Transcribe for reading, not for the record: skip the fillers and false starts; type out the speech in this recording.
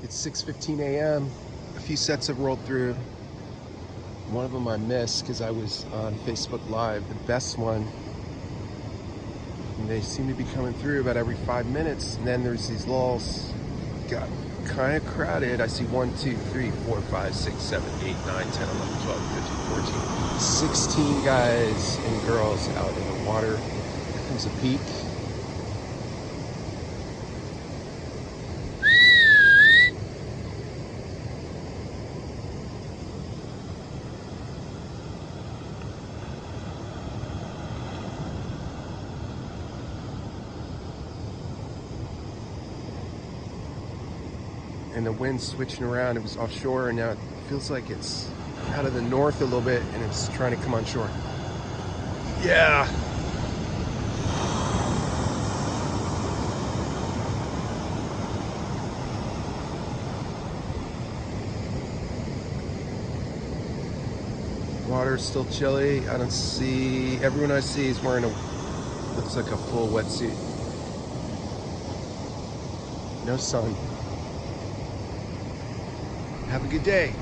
It's 6:15 a.m. A few sets have rolled through. One of them I missed because I was on Facebook Live, the best one. And they seem to be coming through about every 5 minutes. And then there's these lulls. Got kind of crowded. I see 1, 2, 3, 4, 5, 6, 7, 8, 9, 10, 11, 12, 13, 14, 16 guys and girls out in the water. Here comes a peak. And the wind's switching around. It was offshore and now it feels like it's out of the north a little bit and it's trying to come on shore. Yeah. Water's still chilly. I don't see, everyone I see is wearing looks like a full wetsuit. No sun. Have a good day.